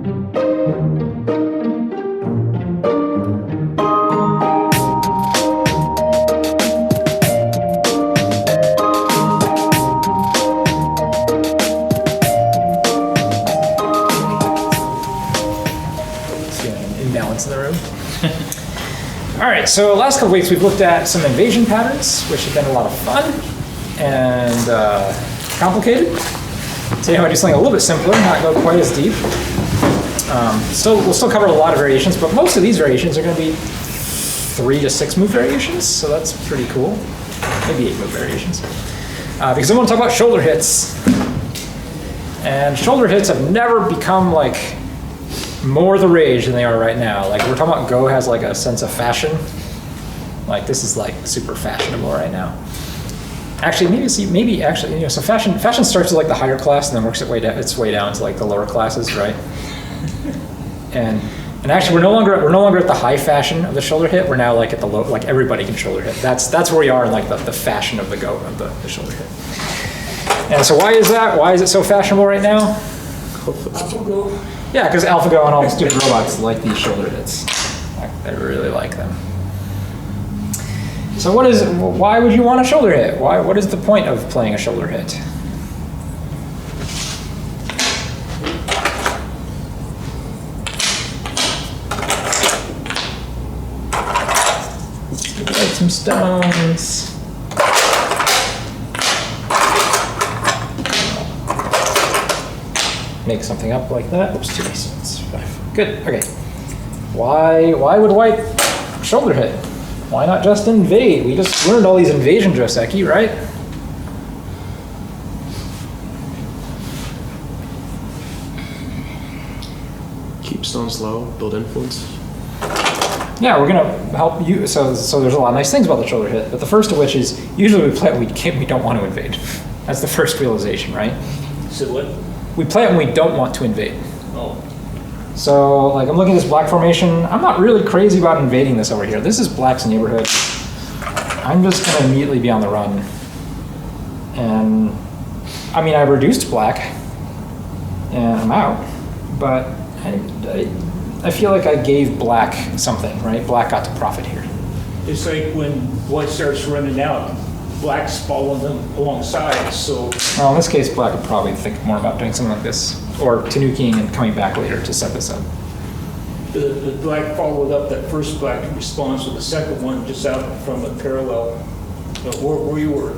Imbalance in the room. All right, so last couple weeks we've looked at some invasion patterns, which have been a lot of fun and complicated. Today I'm going to do something a little bit simpler, not go quite as deep. We'll still cover a lot of variations, but most of these variations are going to be 3 to 6 move variations, so that's pretty cool. Maybe 8 move variations. Because I want to talk about shoulder hits. And shoulder hits have never become like more the rage than they are right now. Like we're talking about Go has like a sense of fashion. Like this is like super fashionable right now. Actually, so fashion starts with like the higher class and then works its way down to like the lower classes, right? And actually we're no longer at the high fashion of the shoulder hit. We're now like at the low, like everybody can shoulder hit. That's where we are in like the fashion of the Go of the shoulder hit. And so why is that? Why is it so fashionable right now? Yeah, because AlphaGo and all the stupid robots like these shoulder hits. They really like them. So why would you want a shoulder hit? What is the point of playing a shoulder hit? Like some stones. Make something up like that. Oops, 2 aces. 5. Good. Okay. Why would white shoulder hit? Why not just invade? We just learned all these invasion Joseki, right? Keep stones low, build influence. Yeah, we're gonna help you. So there's a lot of nice things about the shoulder hit, but the first of which is usually we play it when we don't want to invade. That's the first realization, right? So what? We play it when we don't want to invade. Oh. So like I'm looking at this black formation. I'm not really crazy about invading this over here. This is black's neighborhood. I'm just gonna immediately be on the run. And I mean, I reduced black and I'm out, but I feel like I gave black something, right? Black got to profit here. It's like when white starts running out, black's following them alongside, so. Well, in this case, black would probably think more about doing something like this, or tanuking and coming back later to set this up. The black followed up that first black response with the second one just out from a parallel, where you were.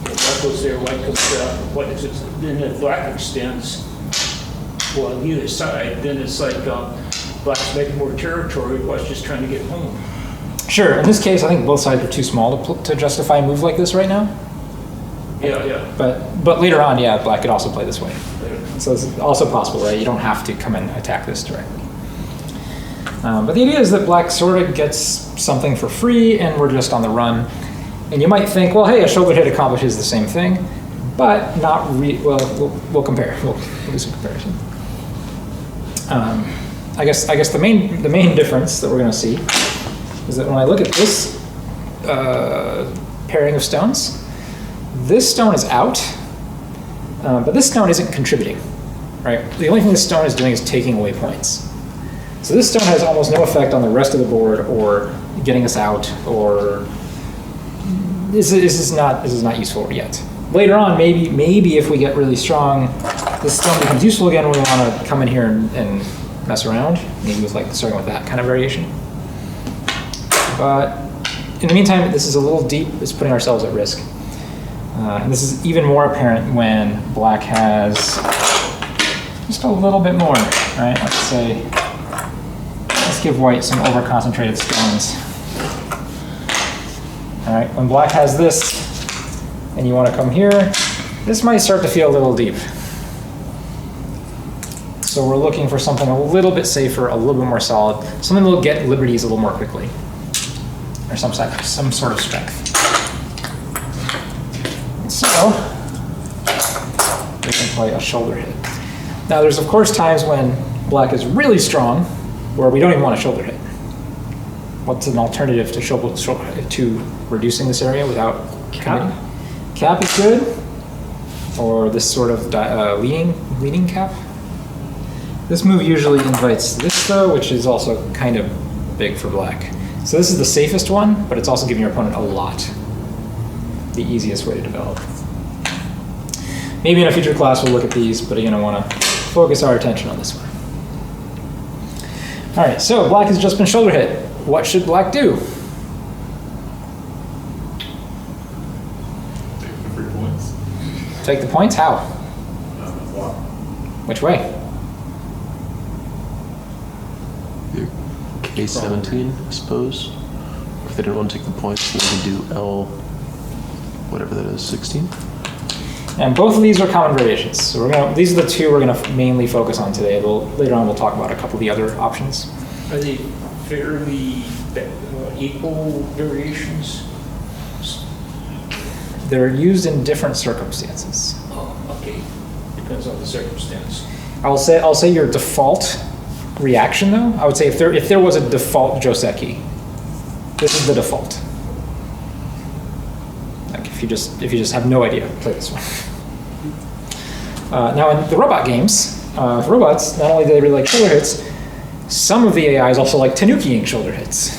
Black goes there, white comes out, white is, then the black extends, well, on either side, then it's like black's making more territory, white's just trying to get home. Sure, in this case, I think both sides are too small to justify a move like this right now. Yeah. But later on, yeah, black could also play this way. So it's also possible, right? You don't have to come and attack this directly. But the idea is that black sort of gets something for free and we're just on the run. And you might think, well, hey, a shoulder hit accomplishes the same thing, but not we'll compare. We'll do some comparison. I guess the main difference that we're going to see is that when I look at this pairing of stones, this stone is out, but this stone isn't contributing, right? The only thing this stone is doing is taking away points. So this stone has almost no effect on the rest of the board or getting us out, or this is not useful yet. Later on, maybe if we get really strong, this stone becomes useful again when we want to come in here and mess around, maybe with like starting with that kind of variation. But in the meantime, this is a little deep. It's putting ourselves at risk. And this is even more apparent when black has just a little bit more, right? Let's give white some over-concentrated stones. All right, when black has this, and you want to come here, this might start to feel a little deep. So we're looking for something a little bit safer, a little bit more solid, something that will get liberties a little more quickly, or some sort of strength. So we can play a shoulder hit. Now there's of course times when black is really strong, where we don't even want a shoulder hit. What's an alternative to reducing this area without committing? Cap is good, or this sort of leading cap. This move usually invites this though, which is also kind of big for black. So this is the safest one, but it's also giving your opponent a lot. The easiest way to develop. Maybe in a future class we'll look at these, but again I want to focus our attention on this one. All right, so black has just been shoulder hit. What should black do? Take the 3 points. Take the points? How? Flop. Which way? K17, I suppose. If they didn't want to take the points, then they could do L, whatever that is, 16. And both of these are common variations. So these are the two we're gonna mainly focus on today. Later on we'll talk about a couple of the other options. Are they fairly equal variations? They're used in different circumstances. Oh, okay. Depends on the circumstance. I'll say your default reaction though. I would say if there was a default Joseki, this is the default. Like if you just have no idea, play this one. Now in the robot games, robots not only do they really like shoulder hits, some of the AIs also like Tanuki-ing shoulder hits.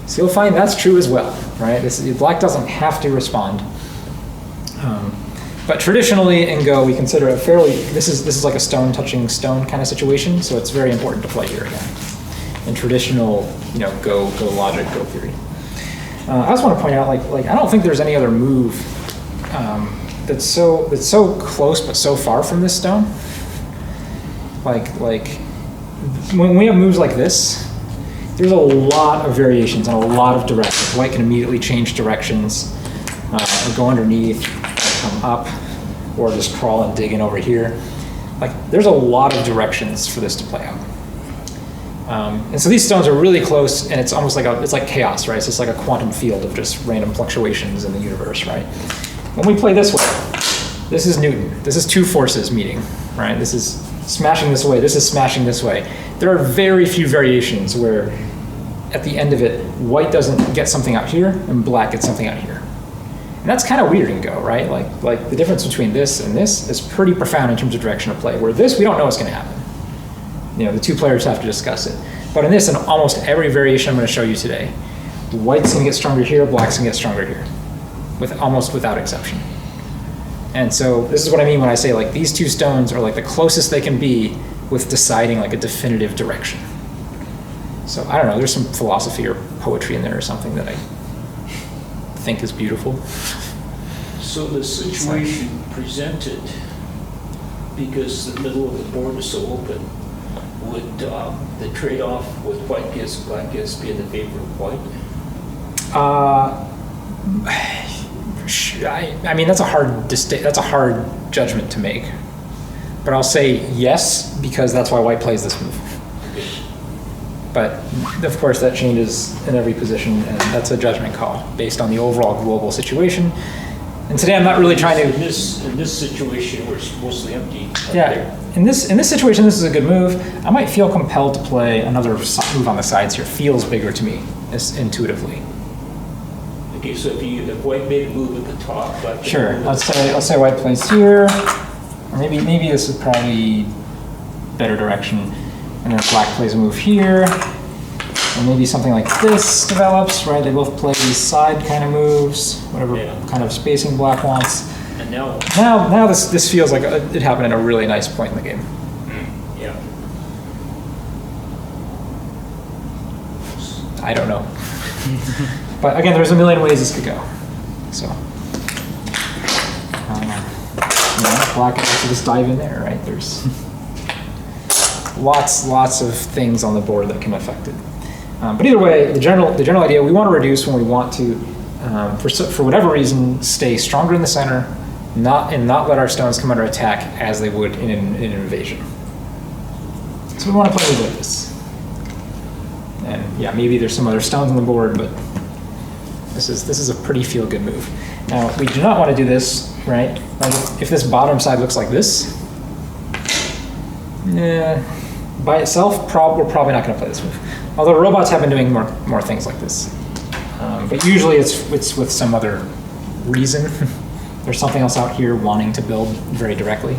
So you'll find that's true as well, right? Black doesn't have to respond. But traditionally in Go, we consider it this is like a stone touching stone kind of situation, so it's very important to play here again. In traditional, Go logic, Go theory. I also want to point out, like I don't think there's any other move that's so close but so far from this stone. Like when we have moves like this, there's a lot of variations and a lot of directions. White can immediately change directions, or go underneath, come up, or just crawl and dig in over here. Like there's a lot of directions for this to play out. And so these stones are really close, and it's almost it's like chaos, right? It's just like a quantum field of just random fluctuations in the universe, right? When we play this way, this is Newton. This is two forces meeting, right? This is smashing this way. This is smashing this way. There are very few variations where, at the end of it, white doesn't get something out here and black gets something out here. And that's kind of weird in Go, right? Like the difference between this and this is pretty profound in terms of direction of play. Where this, we don't know what's going to happen. The two players have to discuss it. But in this, in almost every variation I'm going to show you today, white's going to get stronger here, black's going to get stronger here, almost without exception. And so this is what I mean when I say like these two stones are like the closest they can be with deciding like a definitive direction. So I don't know, there's some philosophy or poetry in there or something that I think is beautiful. So the situation presented, because the middle of the board is so open, would the trade-off with white gets and black gets be in the favor of white? I mean that's a hard judgment to make, but I'll say yes because that's why white plays this move. But of course that changes in every position, and that's a judgment call based on the overall global situation. And today I'm not really trying to. In this situation where it's mostly empty. Yeah. In this situation, this is a good move. I might feel compelled to play another move on the sides here. Feels bigger to me, intuitively. Okay, so if white made a move at the top, black. Sure. Let's say white plays here, or maybe this is probably better direction, and then black plays a move here, and maybe something like this develops. Right? They both play these side kind of moves, whatever kind of spacing black wants. And now this feels like it happened at a really nice point in the game. Yeah. I don't know. But again, there's a million ways this could go. So, black can also just dive in there, right? There's lots of things on the board that can affect it. But either way, the general idea, we want to reduce when we want to, for whatever reason, stay stronger in the center, not let our stones come under attack as they would in an invasion. So we want to play moves like this. And yeah, maybe there's some other stones on the board, but this is a pretty feel-good move. Now, we do not want to do this, right? Like if this bottom side looks like this, by itself, we're probably not going to play this move. Although robots have been doing more things like this. But usually it's with some other reason. There's something else out here wanting to build very directly.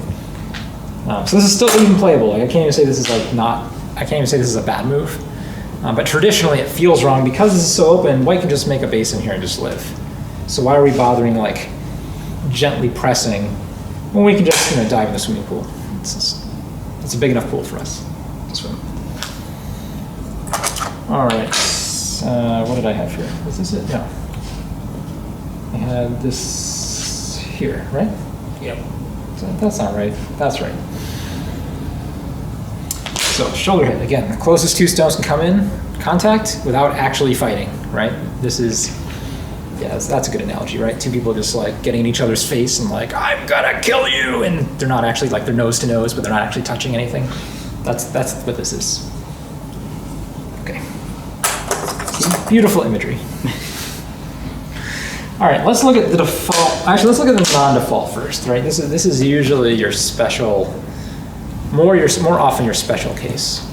So this is still even playable. Like I can't even say this is like not. I can't even say this is a bad move. But traditionally, it feels wrong because this is so open. White can just make a base in here and just live. So why are we bothering like gently pressing when we can just dive in the swimming pool? It's a big enough pool for us to swim. All right. What did I have here? Was this it? No. I had this here, right? Yep. That's not right. That's right. So shoulder hit, again, the closest two stones can come in contact without actually fighting, right? This is, yeah, that's a good analogy, right? Two people just like getting in each other's face and like, I'm gonna kill you! And they're not actually like, they're nose to nose, but they're not actually touching anything. That's what this is. Okay. Beautiful imagery. All right, let's look at the default. Actually, let's look at the non-default first, right? This is usually your special, more often your special case,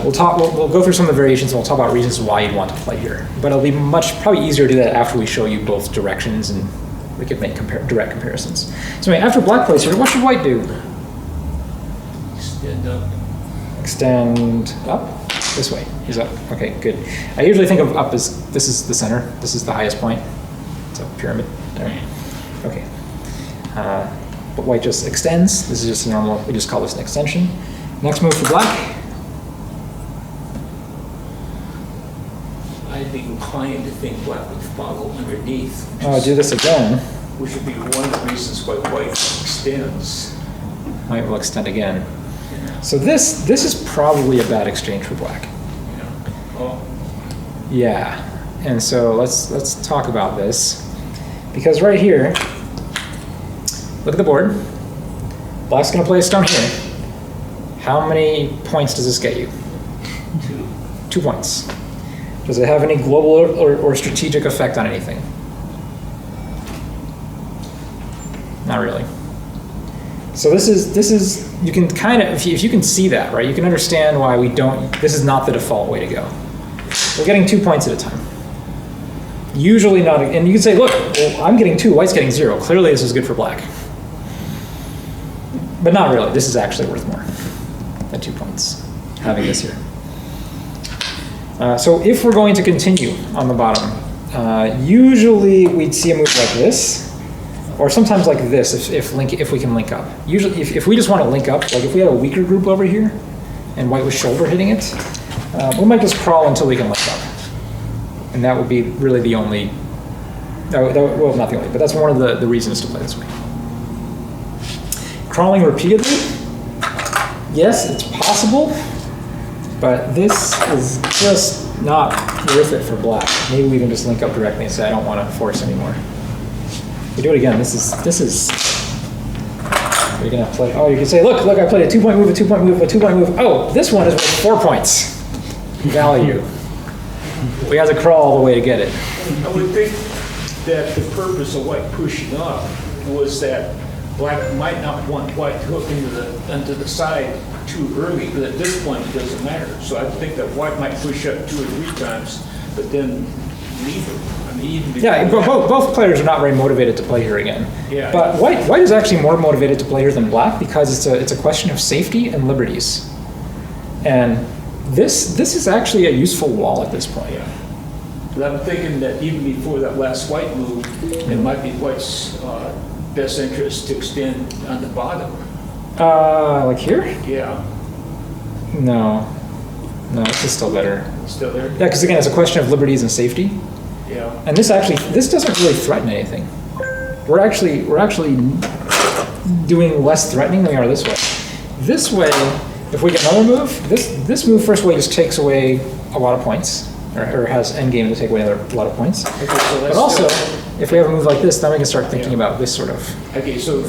we'll go through some of the variations and we'll talk about reasons why you'd want to play here. But it'll be probably easier to do that after we show you both directions and we could make direct comparisons. So anyway, after black plays here, what should white do? Extend up. Extend up. This way. He's up. Okay, good. I usually think of up as this is the center. This is the highest point. It's a pyramid there. Okay. But white just extends. This is just a normal, we just call this an extension. Next move for black. I'd be inclined to think black would follow underneath. Oh, do this again. Which would be one of the reasons why white extends. White will extend again. So this is probably a bad exchange for black. Oh. Yeah, and so let's talk about this, because right here, look at the board. Black's gonna play a stone here. How many points does this get you? 2. 2 points. Does it have any global or strategic effect on anything? Not really. So this is you can kind of, if you can see that, right, you can understand why we don't, this is not the default way to go. We're getting 2 points at a time. Usually not, and you can say, look, well, I'm getting 2, white's getting 0. Clearly this is good for black. But not really, this is actually worth more than 2 points, having this here. So if we're going to continue on the bottom, usually we'd see a move like this, or sometimes like this if we can link up. Usually if we just want to link up, like if we had a weaker group over here and white was shoulder hitting it, we might just crawl until we can link up. And that would be really the only, well, not the only, but that's one of the reasons to play this way. Crawling repeatedly, yes, it's possible, but this is just not worth it for black. Maybe we can just link up directly and say, I don't want to force anymore. We do it again. This is. You're gonna play. Oh, you can say, look, I played a 2-point move, a 2-point move, a 2-point move. Oh, this one is worth 4 points value. We have to crawl all the way to get it. I would think that the purpose of white pushing up was that black might not want white to hook into the side too early, but at this point it doesn't matter. So I think that white might push up 2 or 3 times, but then leave it. I mean, even yeah, both players are not very motivated to play here again. Yeah. But white is actually more motivated to play here than black because it's a question of safety and liberties. And this is actually a useful wall at this point. Yeah. But I'm thinking that even before that last white move, it might be white's best interest to extend on the bottom. Like here? Yeah. No, this is still better. Still there? Yeah, because again, it's a question of liberties and safety. Yeah. And this doesn't really threaten anything. We're actually doing less threatening than we are this way. This way, if we get another move, this move first way just takes away a lot of points, or has endgame to take away a lot of points. Okay, so But also, if we have a move like this, then we can start thinking about this sort of. Okay, so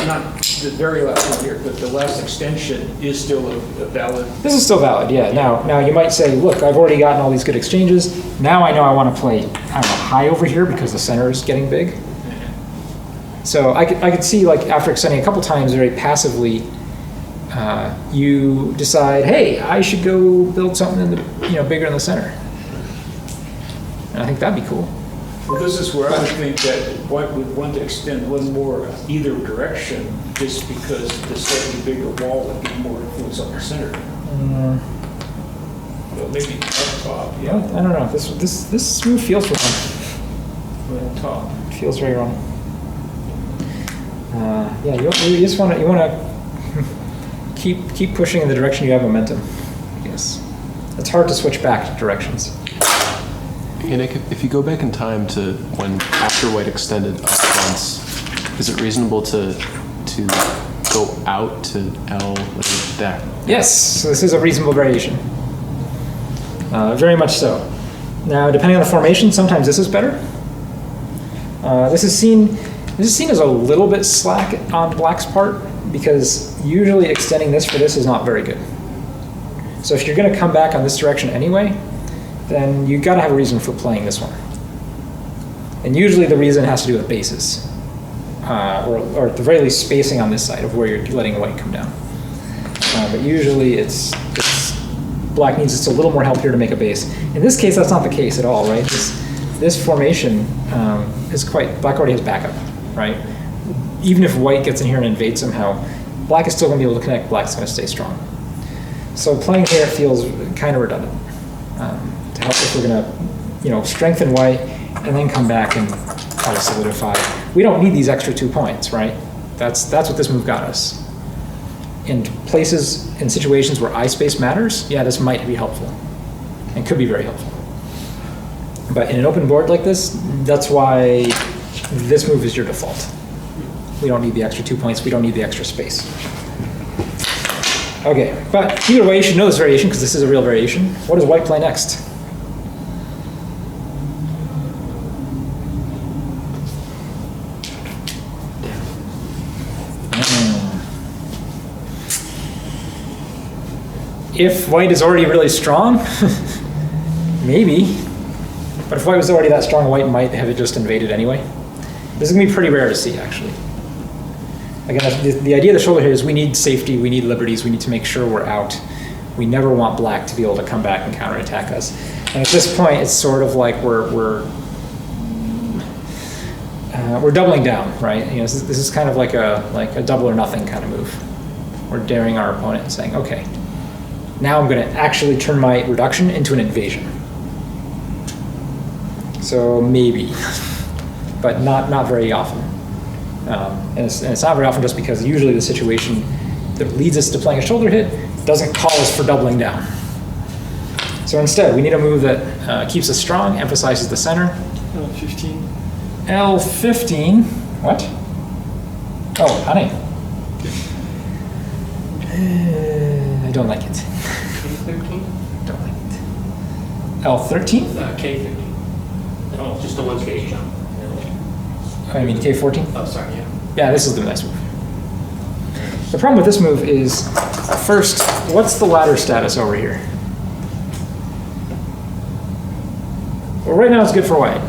not the very last one here, but the last extension is still a valid. This is still valid, yeah. Now you might say, look, I've already gotten all these good exchanges. Now I know I want to play, I don't know, high over here because the center is getting big. So I could see, like, after extending a couple times very passively, you decide, hey, I should go build something in the, bigger in the center. And I think that'd be cool. Well, this is where I would think that white would want to extend one more either direction, just because the slightly bigger wall would give more influence on the center. Well, maybe up top, I yeah, don't know. This move feels wrong. right on top. It feels very wrong. Yeah, you just want to keep pushing in the direction you have momentum. Yes, it's hard to switch back directions. Hey, Nick, if you go back in time to when after white extended up once, is it reasonable to go out to L like that? Yes, so this is a reasonable variation. Very much so. Now, depending on the formation, sometimes this is better. This is seen as a little bit slack on black's part because usually extending this for this is not very good. So if you're going to come back on this direction anyway, then you got to have a reason for playing this one. And usually the reason has to do with bases, or at the very least spacing on this side of where you're letting white come down. But usually it's black needs just a little more help here to make a base. In this case, that's not the case at all, right? This formation is black already has backup, right? Even if white gets in here and invades somehow, black is still going to be able to connect, black's going to stay strong. So playing here feels kind of redundant. To help if we're going to, strengthen white and then come back and try to solidify. We don't need these extra 2 points, right? That's what this move got us. In places, in situations where eye space matters, yeah, this might be helpful and could be very helpful. But in an open board like this, that's why this move is your default. We don't need the extra 2 points. We don't need the extra space. Okay, but either way, you should know this variation because this is a real variation. What does white play next? If white is already really strong, maybe. But if white was already that strong, white might have it just invaded anyway. This is going to be pretty rare to see, actually. Again, the idea of the shoulder here is we need safety, we need liberties, we need to make sure we're out. We never want black to be able to come back and counterattack us. And at this point, it's sort of like we're doubling down, right? This is kind of like a double or nothing kind of move. We're daring our opponent and saying, okay, now I'm going to actually turn my reduction into an invasion. So maybe, but not very often. And it's not very often just because usually the situation that leads us to playing a shoulder hit doesn't call us for doubling down. So instead, we need a move that keeps us strong, emphasizes the center. L15. L15, what? Oh, honey. I don't like it. K13? Don't like it. L13? K13. No, just the one K jump. I mean K14? Oh, sorry, yeah. Yeah, this is the nice move. The problem with this move is, first, what's the ladder status over here? Well, right now it's good for white.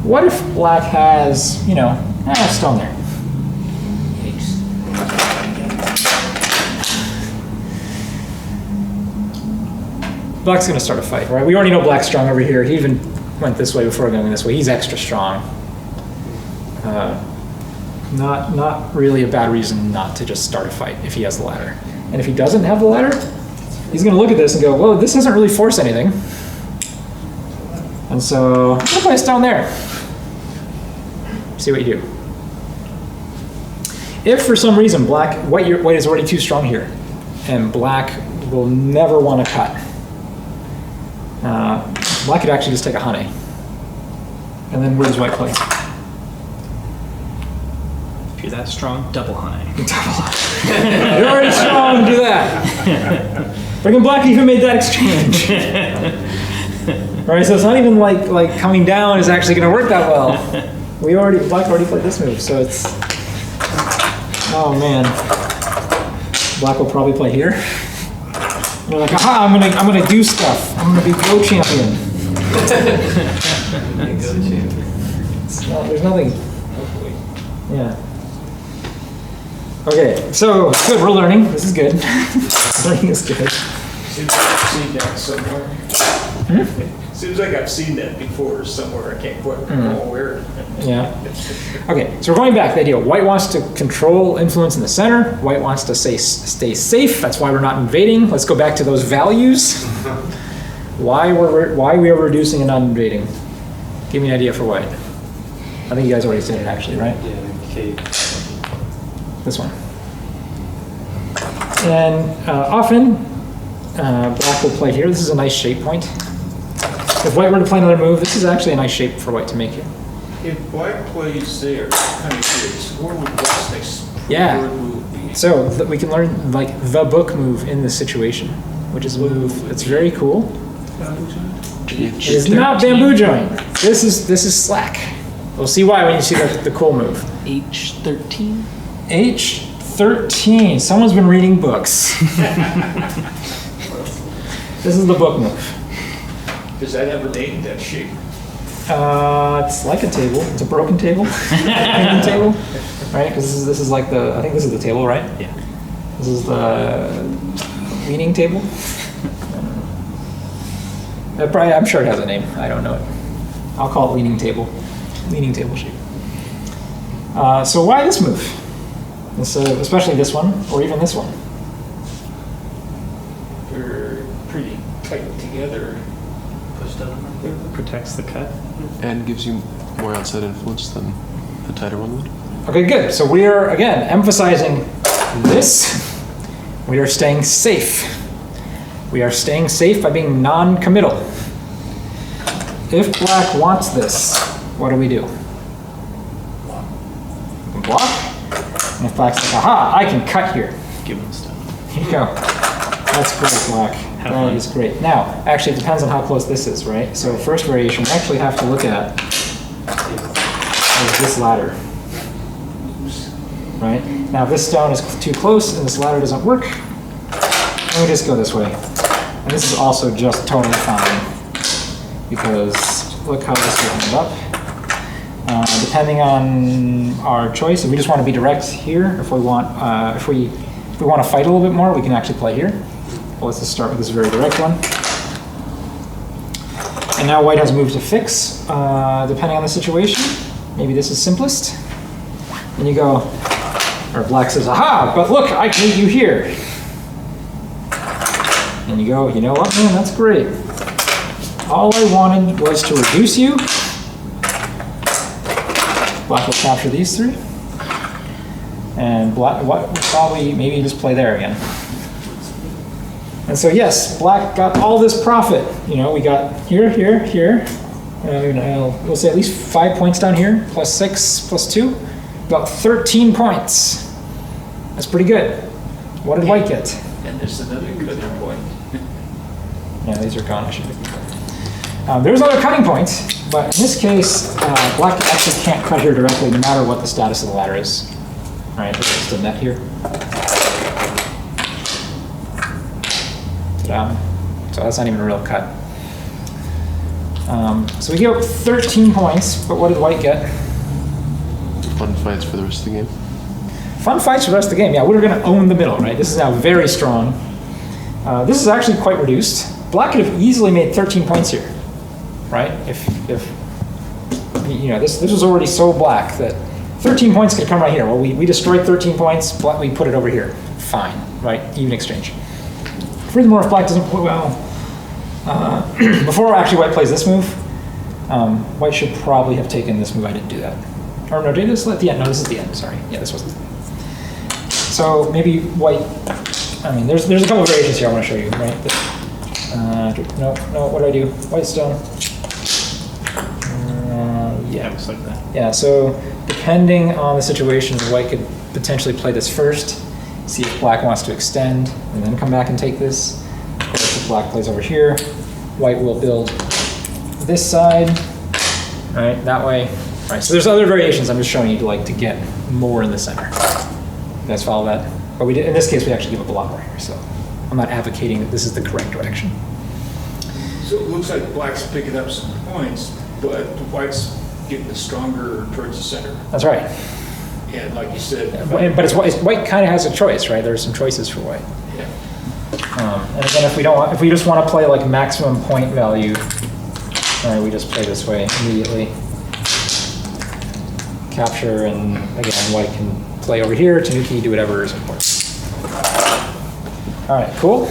What if black has, stone there? Black's going to start a fight, right? We already know black's strong over here. He even went this way before going this way. He's extra strong. Not really a bad reason not to just start a fight if he has the ladder. And if he doesn't have the ladder, he's going to look at this and go, well, this doesn't really force anything. And so, I'm going to place down there. See what you do. If for some reason white is already too strong here, and black will never want to cut, black could actually just take a honey. And then where does white play? If you're that strong, double honey. You're already strong, do that. Freaking black even made that exchange. Right, so it's not even like coming down is actually going to work that well. Black already played this move, so it's, oh man. Black will probably play here. You're like, aha, I'm gonna do stuff. I'm gonna be go champion. There's nothing. Yeah. Okay, so good. We're learning. This is good. Learning is good. See that somewhere? Seems like I've seen that before somewhere, I can't quite recall where. Yeah. Okay, so we're going back to the idea. White wants to control influence in the center. White wants to stay safe. That's why we're not invading. Let's go back to those values. Why we are reducing and not invading? Give me an idea for white. I think you guys already said it actually, right? Yeah, okay. This one. And often, black will play here. This is a nice shape point. If white were to play another move, this is actually a nice shape for white to make here. If black plays there, kind of curious, where would black's next Yeah. preferred move be? So we can learn like the book move in this situation, which is a move that's very cool. It is not bamboo joint. This is slack. We'll see why when you see the cool move. H13? H13. Someone's been reading books. This is the book move. Does that have a name, that shape? It's like a table. It's a broken table. Hanging table, right? Because this is like I think this is the table, right? Yeah. This is the leaning table. I'm sure it has a name. I don't know it. I'll call it leaning table. Leaning table shape. So why this move? Especially this one, or even this one. They're pretty tight together. Protects the cut. And gives you more outside influence than the tighter one would. Okay, good. So we are, again, emphasizing this. We are staying safe. We are staying safe by being non-committal. If black wants this, what do? We can block. And if black's like, aha, I can cut here. Give him stuff. Here you go. That's great, black. Have That fun. is great. Now, actually, it depends on how close this is, right? So first variation, we actually have to look at is this ladder. Right? Now, if this stone is too close and this ladder doesn't work, let me just go this way. And this is also just totally fine because look how this will end up. Depending on our choice, if we just want to be direct here, if we want to fight a little bit more, we can actually play here. Well, let's just start with this very direct one. And now white has moved to fix, depending on the situation. Maybe this is simplest. And you go, or black says, aha, but look, I can meet you here. And you go, you know what, man, that's great. All I wanted was to reduce you. Black will capture these three. And black, what probably, maybe just play there again. And so yes, black got all this profit. You know, we got here, here, here. We'll say at least 5 points down here, plus 6, plus 2. About 13 points. That's pretty good. What did white get? And there's another cutting point. Yeah, these are gone. I should there's another cutting point, but in this case, black actually can't cut here directly, no matter what the status of the ladder is. All right, there's just a net here. Ta-da. So that's not even a real cut. So we get 13 points, but what did white get? Fun fights for the rest of the game. Fun fights for the rest of the game. Yeah, we're going to own the middle, right? This is now very strong. This is actually quite reduced. Black could have easily made 13 points here, right? If you know, this was already so black that 13 points could come right here. Well, we destroyed 13 points, black, we put it over here. Fine, right? Even exchange. Furthermore, if black doesn't play well, before actually white plays this move, white should probably have taken this move. I didn't do that. Or no, did this at the end? No, this is the end, sorry. Yeah, this wasn't. So maybe white, I mean, there's a couple of variations here I want to show you, right? No, what do I do? White stone. Yeah, it looks like that. Yeah, so depending on the situation, white could potentially play this first, see if black wants to extend, and then come back and take this. Of course, if black plays over here, white will build this side, right, that way. Right, so there's other variations I'm just showing you to get more in the center. You guys follow that? But we did, in this case, we actually give up a lot more here, so I'm not advocating that this is the correct direction. So it looks like black's picking up some points, but white's getting stronger towards the center. That's right. And like you said, But white kind of has a choice, right? There's some choices for white. yeah. And again, if we just want to play like maximum point value, All right, we just play this way immediately. Capture, and again, white can play over here. Tanuki, do whatever is important. All right, cool.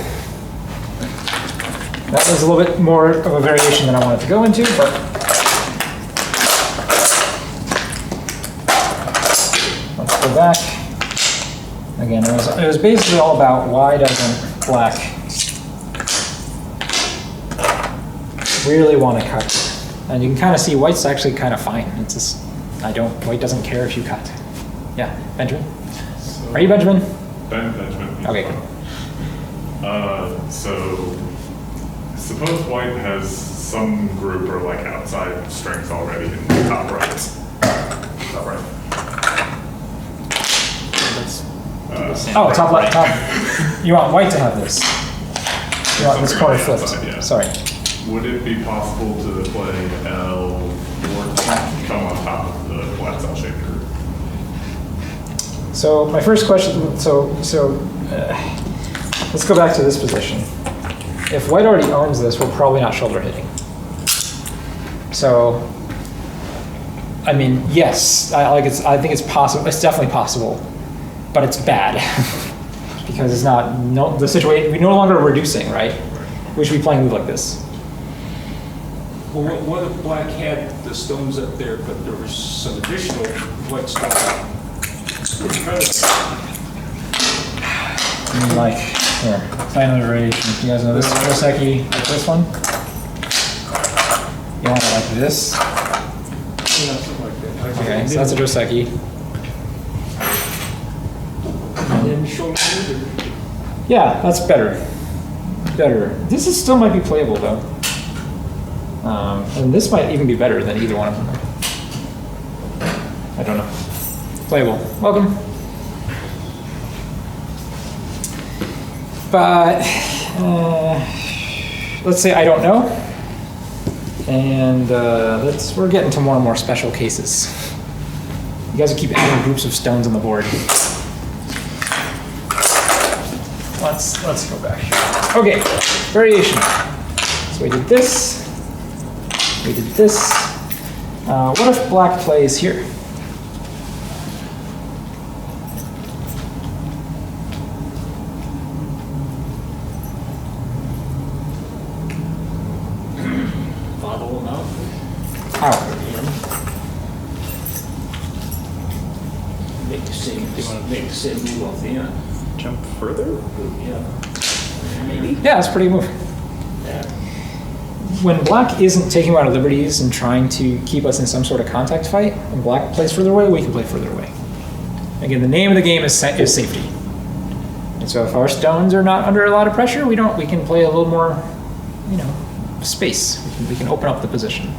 That was a little bit more of a variation than I wanted to go into, but let's go back. Again, it was basically all about why doesn't black really want to cut. And you can kind of see white's actually kind of fine. It's just, white doesn't care if you cut. Yeah, Benjamin? Are you Benjamin? Benjamin. Okay. So suppose white has some group or like outside strength already in the top right. Top right. Oh, top left, top. You want white to have this. You want this Something corner on the flipped. outside, yeah. Sorry. Would it be possible to play L or come on top of the flat cell shaped group? So my first question, let's go back to this position. If white already owns this, we're probably not shoulder hitting. So, I mean, yes, I think it's possible. It's definitely possible, but it's bad because it's not the situation. We no longer reducing, right? We should be playing a move like this. Well, what if black had the stones up there, but there was some additional white stone in front of it? Like, here, try another variation. You guys know this Joseki, like this one? You want it like this? Yeah, something like that. Okay, so that's a Joseki. And then shoulder it, Yeah, that's better. Better. This is still might be playable though. And this might even be better than either one of them. I don't know. Playable. Welcome. But let's say I don't know. And we're getting to more and more special cases. You guys will keep adding groups of stones on the board. Let's go back here. Okay, variation. So we did this. We did this. What if black plays here? follow them out. How? Make the same move off the end. Jump further? Yeah. Maybe. Yeah, it's a pretty move. Yeah. When black isn't taking a lot of liberties and trying to keep us in some sort of contact fight, when black plays further away, we can play further away. Again, the name of the game is safety. And so if our stones are not under a lot of pressure, we can play a little more, space. We can open up the position.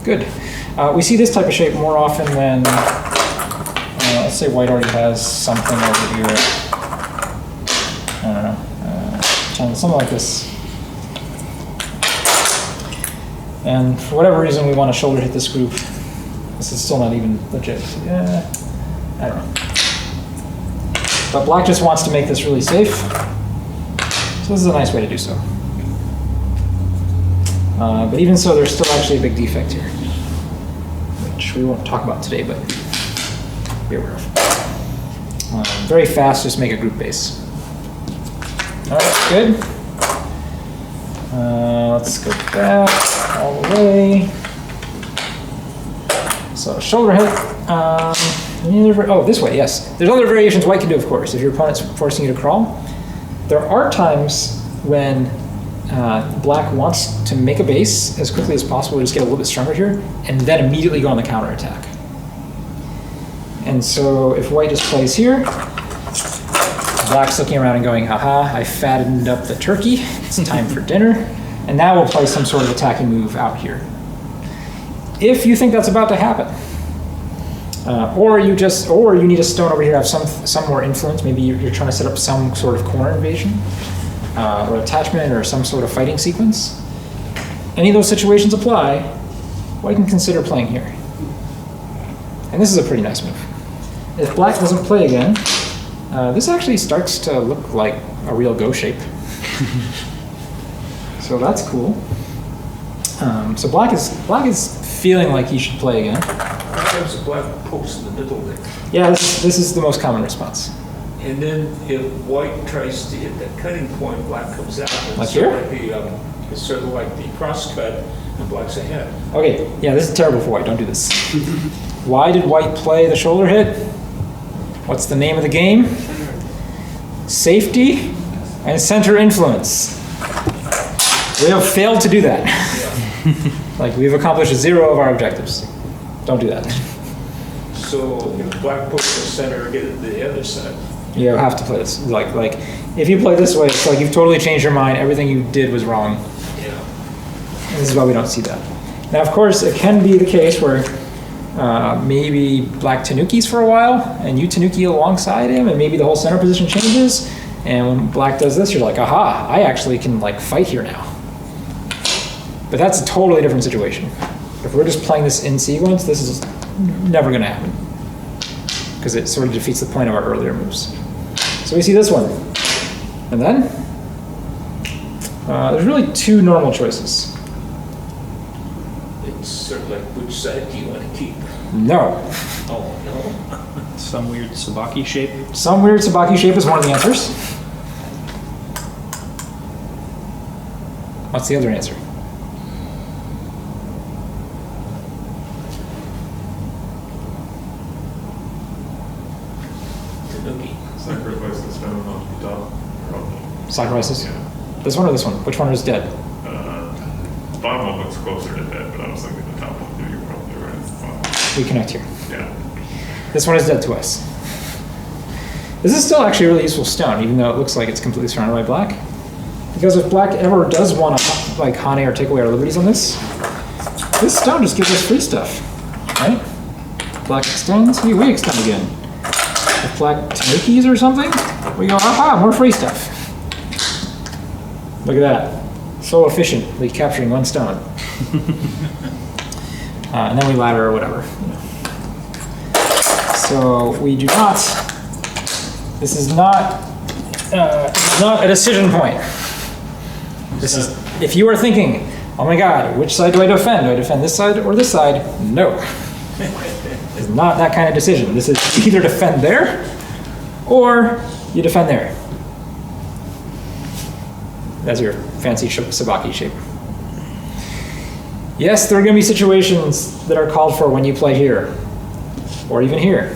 Good. We see this type of shape more often than, let's say white already has something over here. I don't know, something like this. And for whatever reason, we want to shoulder hit this group. This is still not even legit. Yeah, I don't know. But black just wants to make this really safe. So this is a nice way to do so. But even so, there's still actually a big defect here, which we won't talk about today, but be aware of. Very fast, just make a group base. All right, good. Let's go back all the way. So shoulder hit. This way, yes. There's other variations white can do, of course, if your opponent's forcing you to crawl. There are times when black wants to make a base as quickly as possible, just get a little bit stronger here, and then immediately go on the counterattack. And so if white just plays here, black's looking around and going, haha, I fattened up the turkey, it's time for dinner. And now we'll play some sort of attacking move out here. If you think that's about to happen, or you need a stone over here to have some more influence, maybe you're trying to set up some sort of corner invasion, or attachment, or some sort of fighting sequence. Any of those situations apply, white can consider playing here. And this is a pretty nice move. If black doesn't play again, this actually starts to look like a real go shape. So that's cool. So black is feeling like he should play again. There's a black post in the middle there. Yeah, this is the most common response. And then if white tries to hit that cutting point, black comes out. It's Like sort here? of it's sort of like the crosscut, and black's ahead. Okay, yeah, this is terrible for white. Don't do this. Why did white play the shoulder hit? What's the name of the game? Safety and center influence. We have failed to do that. Like, we've accomplished 0 of our objectives. Don't do that. So if black puts the center, get it to the other side. You have to play this. Like, if you play this way, it's like you've totally changed your mind. Everything you did was wrong. Yeah. And this is why we don't see that. Now, of course, it can be the case where maybe black tanukis for a while, and you tanuki alongside him, and maybe the whole center position changes. And when black does this, you're like, aha, I actually can like fight here now. But that's a totally different situation. If we're just playing this in sequence, this is never going to happen, because it sort of defeats the point of our earlier moves. So we see this one. And then there's really 2 normal choices. It's sort of like, which side do you want to keep? No. Oh, no. Some weird Sibicky shape. Some weird Sibicky shape is one of the answers. What's the other answer? Tanuki. Sacrifice the stone on the top. Probably. Sacrifices? Yeah. This one or this one? Which one is dead? The bottom one looks closer to dead, but I was thinking the top one, you're probably right. We connect here. Yeah. This one is dead to us. This is still actually a really useful stone, even though it looks like it's completely surrounded by black. Because if black ever does want to like Hane or take away our liberties on this stone just gives us free stuff, right? Black extends, we extend again. If black tanukis or something, we go, aha, more free stuff. Look at that. So efficiently capturing one stone. And then we ladder or whatever. So we do not, this is not a decision point. This is, if you are thinking, oh my God, which side do I defend? Do I defend this side or this side? No. It's not that kind of decision. This is either defend there or you defend there. That's your fancy Sibicky shape. Yes, there are going to be situations that are called for when you play here, or even here.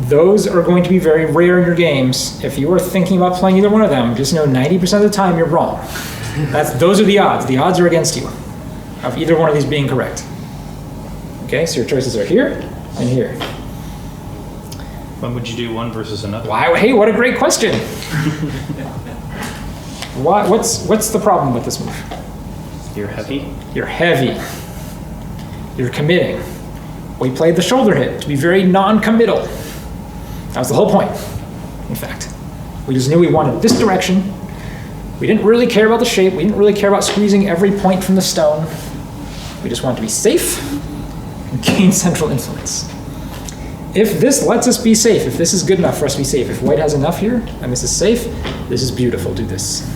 Those are going to be very rare in your games. If you are thinking about playing either one of them, just know 90% of the time you're wrong. Those are the odds. The odds are against you of either one of these being correct. Okay, so your choices are here and here. When would you do one versus another? Why? Hey, what a great question. What's the problem with this move? You're heavy. You're heavy. You're committing. We played the shoulder hit to be very non-committal. That was the whole point, in fact. We just knew we wanted this direction. We didn't really care about the shape. We didn't really care about squeezing every point from the stone. We just wanted to be safe and gain central influence. If this lets us be safe, if this is good enough for us to be safe, if white has enough here and this is safe, this is beautiful, do this.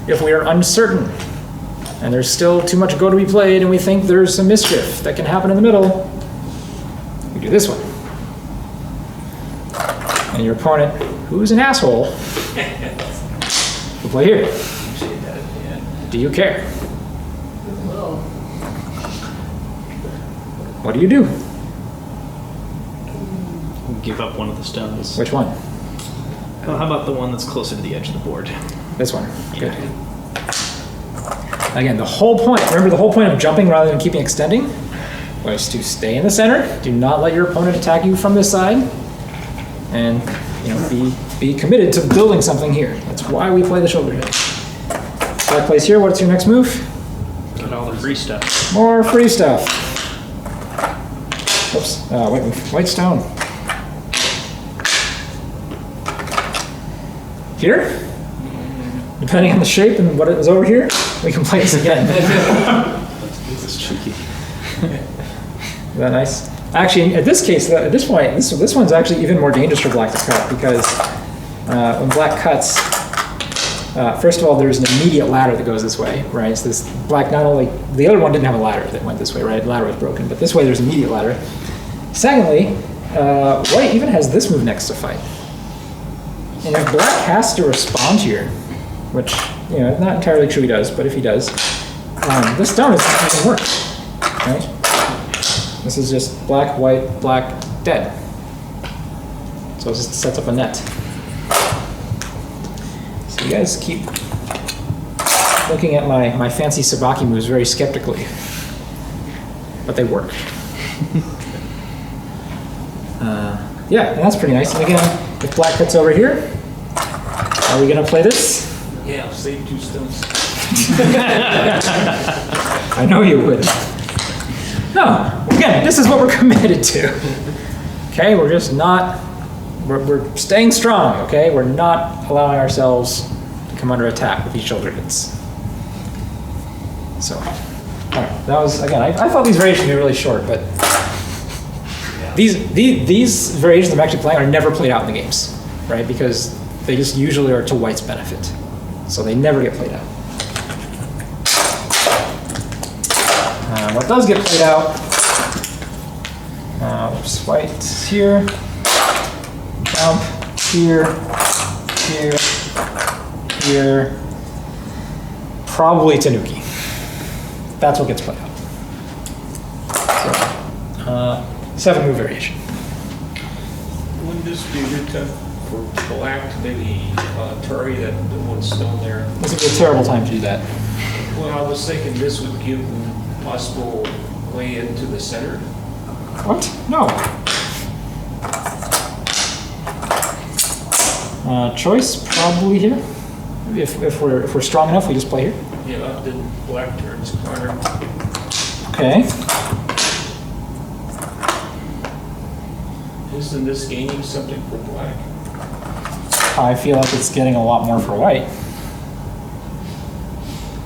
If we are uncertain and there's still too much go to be played and we think there's some mischief that can happen in the middle, we do this one. And your opponent, who's an asshole, will play here. Do you care? What do you do? Give up one of the stones. Which one? Well, how about the one that's closer to the edge of the board? This one. Good. Again, the whole point, remember the whole point of jumping rather than keeping extending was to stay in the center. Do not let your opponent attack you from this side. And be committed to building something here. That's why we play the shoulder hit. So I place here, what's your next move? Get all the free stuff. More free stuff. Oops, white move. White stone. Here, depending on the shape and what it was over here, we can play this again. This is cheeky. Is that nice? Actually, at this case, at this point, this one's actually even more dangerous for black to cut, because when black cuts, First of all, there's an immediate ladder that goes this way, right? So this black not only, the other one didn't have a ladder that went this way, right? The ladder was broken, but this way there's an immediate ladder. Secondly, white even has this move next to fight. And if black has to respond here, which, you know, not entirely true he does, but if he does, this stone is not even work, right? This is just black, white, black, dead. So it just sets up a net. So you guys keep looking at my fancy Sibicky moves very skeptically, but they work. Yeah, and that's pretty nice. And again, if black cuts over here, are we gonna play this? Yeah, save 2 stones. I know you would. No, again, this is what we're committed to. Okay, we're just not, we're staying strong, okay? We're not allowing ourselves to come under attack with these shoulder hits. So, all right, that was, again, I thought these variations were really short, but these variations I'm actually playing are never played out in the games, right? Because they just usually are to white's benefit. So they never get played out. What does get played out, oops, white here, jump, here, here, here, probably Tanuki. That's what gets played out. So, 7 move variation. Wouldn't this be a good time for black to maybe tarry that the 1 stone there? This would be a terrible time to do that. Well, I was thinking this would give them possible way into the center. What? No. Choice probably here. If we're strong enough, we just play here. Yeah, then black turns corner. Okay. Isn't this gaining something for black? I feel like it's getting a lot more for white.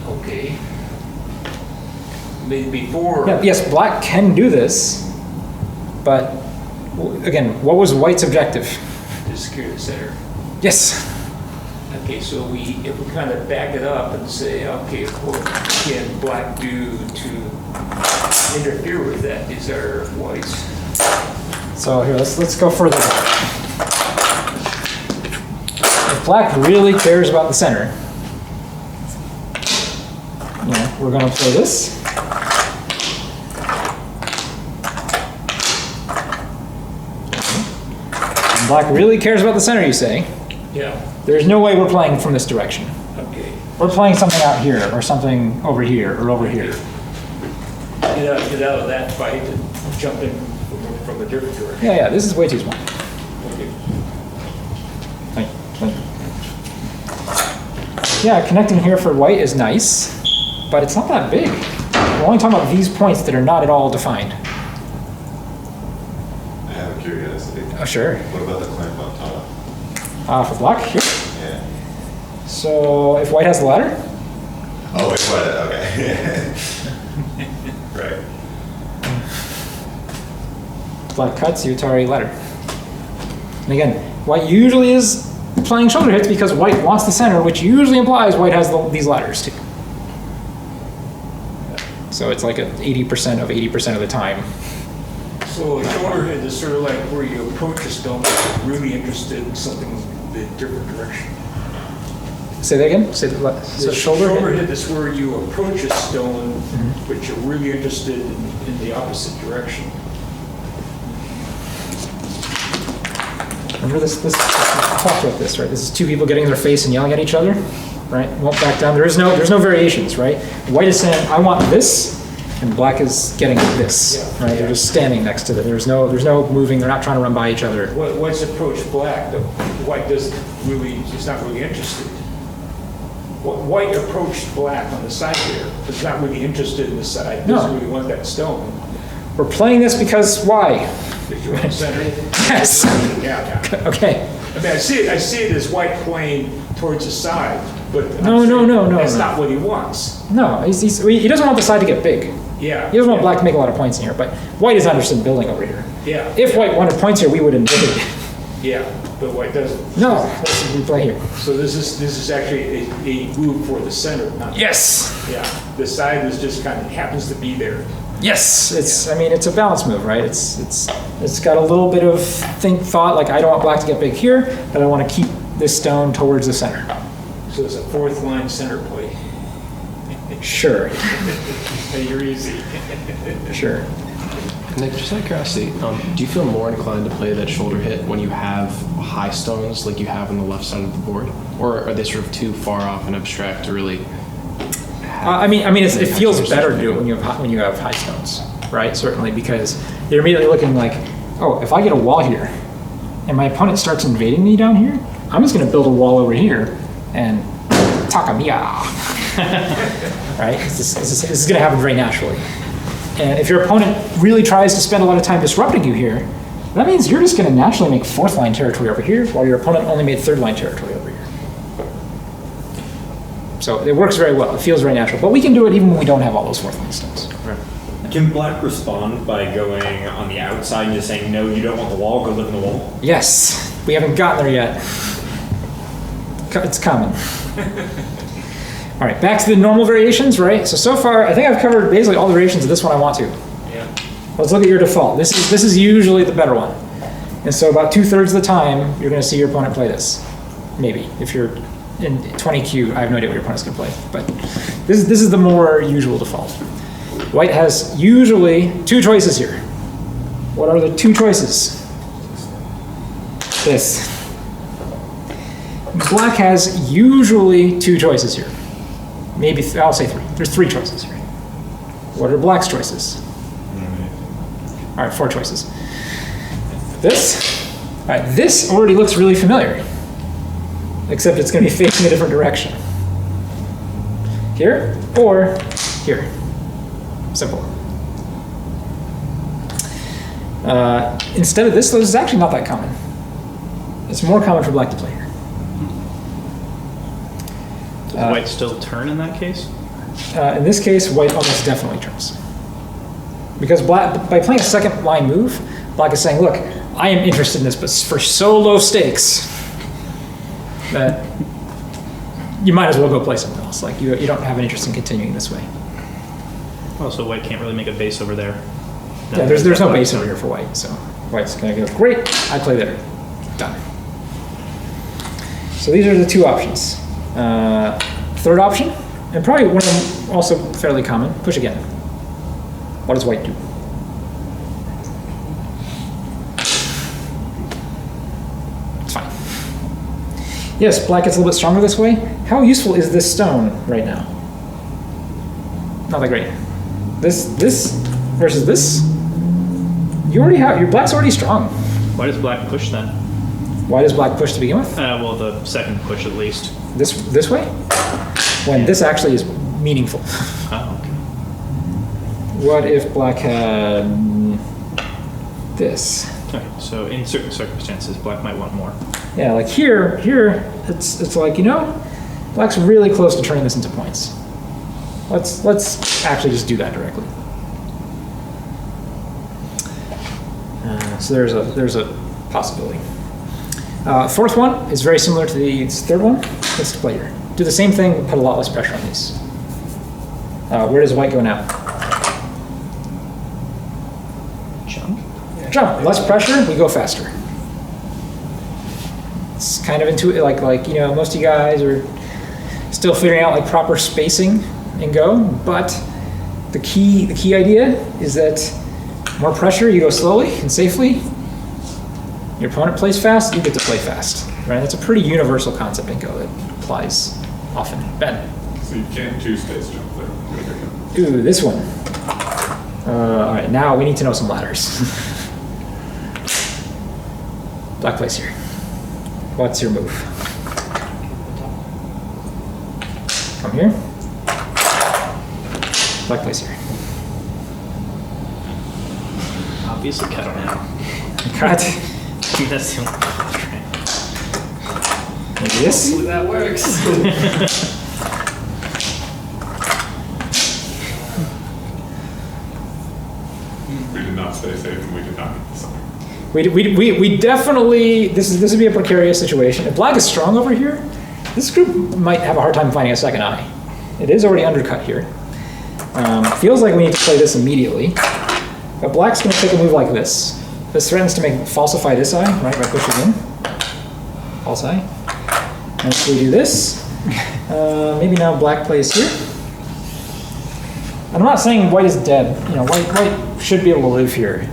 Okay. Maybe before. Yeah, yes, black can do this, but again, what was white's objective? To secure the center. Yes. Okay, so if we kind of back it up and say, okay, what can black do to interfere with that? These are whites. So here, let's go further back. If black really cares about the center, you know, we're going to play this. And black really cares about the center, you say? Yeah. There's no way we're playing from this direction. Okay. We're playing something out here, or something over here, or over here. Get out of that fight and jump in from a different direction. Yeah, this is way too small. Okay. Yeah, connecting here for white is nice, but it's not that big. We're only talking about these points that are not at all defined. I have a curiosity. Oh, sure. What about the clamp on top? For black, here. Yeah. So if white has the ladder, Oh, wait, what? Okay. Right. black cuts, you Utari ladder. And again, white usually is playing shoulder hits because white wants the center, which usually implies white has these ladders too. So it's like 80% of 80% of the time. So a shoulder hit is sort of like where you approach a stone, but you're really interested in something in a different direction. Say that again? Say the so shoulder hit? hit is where you approach a stone, but you're really interested in the opposite direction. Remember this, talked about this, right? This is 2 people getting in their face and yelling at each other, right? Won't back down. There's no variations, right? White is saying, I want this, and black is getting this, Yeah. right? They're just standing next to it. There's no moving. They're not trying to run by each other. White's approach black, the white doesn't really, he's not really interested. White approached black on the side here, but he's not really interested in the side. He doesn't No. really want that stone. We're playing this because why? If you're in the center. Yes. Yeah. Okay. I mean, I see it as white playing towards the side, but I'm No, saying no. that's not what he wants. No, he doesn't want the side to get big. Yeah. He doesn't want black to make a lot of points in here, but white is not interested in building over here. Yeah. If white wanted points here, we would invade. Yeah, but white doesn't. No, that's what we play here. So this is actually a move for the center, not. Yes. Yeah, the side is just kind of happens to be there. Yes, it's. I mean, it's a balance move, right? It's got a little bit of thought. Like I don't want black to get big here, but I want to keep this stone towards the center. So it's a fourth line center play. Sure, Hey, you're easy. sure. Nick, just out of curiosity, do you feel more inclined to play that shoulder hit when you have high stones like you have on the left side of the board? Or are they sort of too far off and abstract to really I mean, it feels better to do it when you have high stones, right? Certainly, because you're immediately looking like, oh, if I get a wall here, and my opponent starts invading me down here, I'm just going to build a wall over here and takamiya, right? This is going to happen very naturally. And if your opponent really tries to spend a lot of time disrupting you here, that means you're just going to naturally make fourth line territory over here, while your opponent only made third line territory over here. So it works very well. It feels very natural. But we can do it even when we don't have all those fourth line stones. Can black respond by going on the outside and just saying, no, you don't want the wall, go live in the wall? Yes, we haven't gotten there yet. It's coming. All right, back to the normal variations, right? So far, I think I've covered basically all the variations of this one I want to. Yeah. Let's look at your default. This is usually the better one. And so about 2/3 of the time, you're going to see your opponent play this. Maybe. If you're in 20Q, I have no idea what your opponent's going to play. But this is the more usual default. White has usually 2 choices here. What are the 2 choices? This. Black has usually 2 choices here. Maybe, I'll say 3. There's 3 choices here. What are black's choices? All right, 4 choices. This. All right, this already looks really familiar, except it's going to be facing a different direction. Here or here. Simple. Instead of this, though, this is actually not that common. It's more common for black to play here. Does white still turn in that case? In this case, white almost definitely turns. Because black, by playing a second line move, black is saying, look, I am interested in this, but for so low stakes that you might as well go play something else. Like you don't have an interest in continuing this way. Also, white can't really make a base over there. Yeah, there's no base over here for white, so white's gonna go, great, I play there. Done. So these are the 2 options. Third option, and probably one of them also fairly common, push again. What does white do? It's fine. Yes, black gets a little bit stronger this way. How useful is this stone right now? Not that great. This versus this, you already have, your black's already strong. Why does black push then? Why does black push to begin with? Well, the second push at least. This way? When this actually is meaningful. Oh, okay. What if black had this? Okay, so in certain circumstances, black might want more. Yeah, like here, it's like, you know, black's really close to turning this into points. Let's actually just do that directly. So there's a possibility. Fourth one is very similar to the third one. Let's play here. Do the same thing, put a lot less pressure on these. Where does white go now? Jump? Jump. Less pressure, we go faster. It's kind of intuitive, like you know, most of you guys are still figuring out like proper spacing and go, but the key idea is that more pressure, you go slowly and safely. Your opponent plays fast, you get to play fast, right? That's a pretty universal concept in Go that applies often. Ben. So you can't two-space jump there. Ooh, this one. All right, now we need to know some ladders. Black plays here. What's your move? Come here. Black plays here. Obviously cut now. Cut. That's the only Maybe this. Ooh, that works. We did not stay safe and we did not get the summer. We definitely, this would be a precarious situation. If black is strong over here, this group might have a hard time finding a second eye. It is already undercut here. Feels like we need to play this immediately. But black's going to take a move like this. This threatens to falsify this eye, right, by pushing in. False eye. And so we do this. Maybe now black plays here. I'm not saying white is dead. White should be able to live here.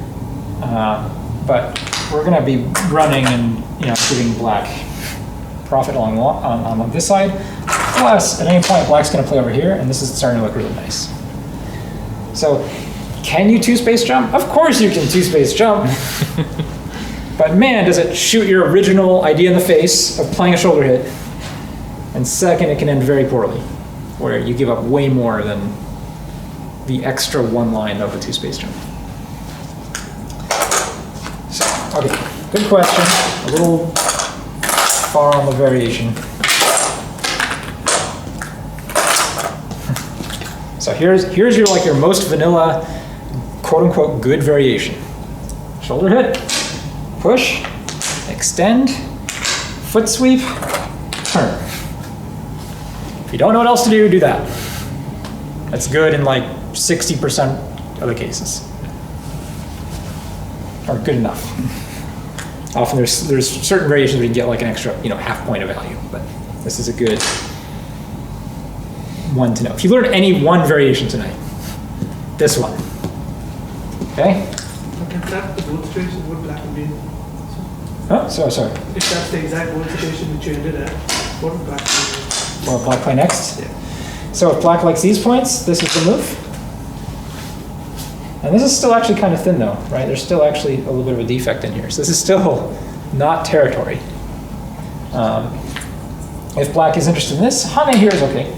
But we're going to be running and giving black profit on this side. Plus, at any point, black's going to play over here, and this is starting to look really nice. So, can you two-space jump? Of course you can two-space jump. But man, does it shoot your original idea in the face of playing a shoulder hit. And second, it can end very poorly, where you give up way more than the extra one line of the two-space jump. So, okay, good question. A little far on the variation. So here's your most vanilla, quote-unquote, good variation. Shoulder hit, push, extend, foot sweep, turn. If you don't know what else to do, do that. That's good in like 60% of the cases. Or good enough. Often there's certain variations where you can get like an extra, half point of value, but this is a good one to know. If you learn any one variation tonight, this one. Okay? Okay, if that's the both situation, what black would be? Oh, sorry. If that's the exact both situation that you ended at, what would black be? What will black play next? Yeah. So if black likes these points, this is the move. And this is still actually kind of thin though, right? There's still actually a little bit of a defect in here. So this is still not territory. If black is interested in this, Hane here is okay.